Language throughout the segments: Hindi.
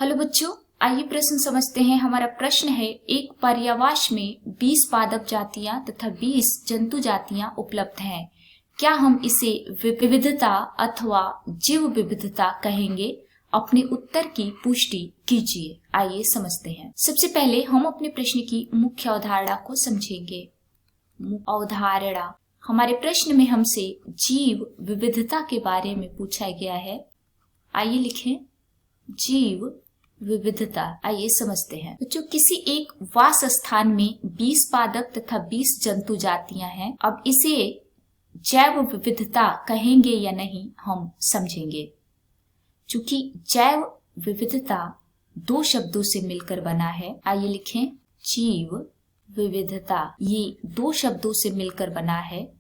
हेलो बच्चों, आइए प्रश्न समझते हैं। हमारा प्रश्न है, एक पर्यावरण में 20 पादप जातियां तथा 20 जंतु जातियां उपलब्ध हैं। क्या हम इसे विविधता अथवा जीव विविधता कहेंगे? अपने उत्तर की पुष्टि कीजिए। आइए समझते हैं। सबसे पहले हम अपने प्रश्न की मुख्य अवधारणा को समझेंगे। अवधारणा, हमारे प्रश्न में हमसे जीव विविधता के बारे में पूछा गया है। आइए लिखें, जीव विविधता। आइए समझते हैं बच्चों। किसी एक वास स्थान में 20 पादप तथा 20 जंतु जातियां हैं। अब इसे जैव विविधता कहेंगे या नहीं, हम समझेंगे। चूंकि जैव विविधता दो शब्दों से मिलकर बना है। आइए लिखें, जीव विविधता। ये दो शब्दों से मिलकर बना है,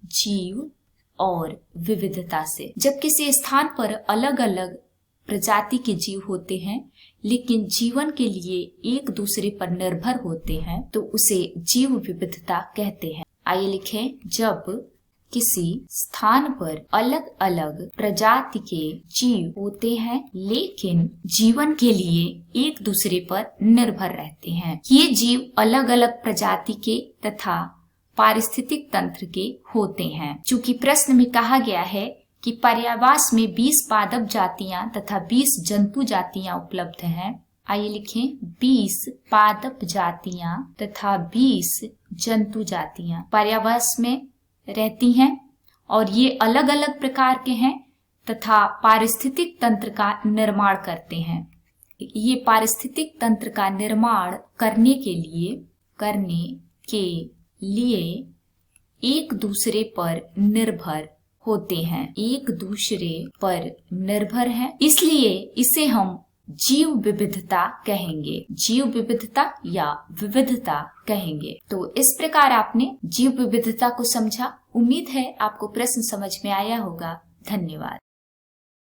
जीव और विविधता से। जब किसी स्थान पर अलग अलग प्रजाति के जीव होते हैं लेकिन जीवन के लिए एक दूसरे पर निर्भर होते हैं तो उसे जीव विविधता कहते हैं। आइए लिखें, जब किसी स्थान पर अलग अलग प्रजाति के जीव होते हैं लेकिन जीवन के लिए एक दूसरे पर निर्भर रहते हैं। ये जीव अलग अलग प्रजाति के तथा पारिस्थितिक तंत्र के होते हैं। चूंकि प्रश्न में कहा गया है कि पर्यावरण में 20 पादप जातियां तथा 20 जंतु जातियां उपलब्ध हैं। आइए लिखें, 20 पादप जातियां तथा 20 जंतु जातियां पर्यावरण में रहती हैं और ये अलग अलग प्रकार के हैं तथा पारिस्थितिक तंत्र का निर्माण करते हैं। ये पारिस्थितिक तंत्र का निर्माण करने के लिए एक दूसरे पर निर्भर होते हैं, एक दूसरे पर निर्भर हैं। इसलिए इसे हम जीव विविधता कहेंगे, जीव विविधता या विविधता कहेंगे। तो इस प्रकार आपने जीव विविधता को समझा। उम्मीद है आपको प्रश्न समझ में आया होगा। धन्यवाद।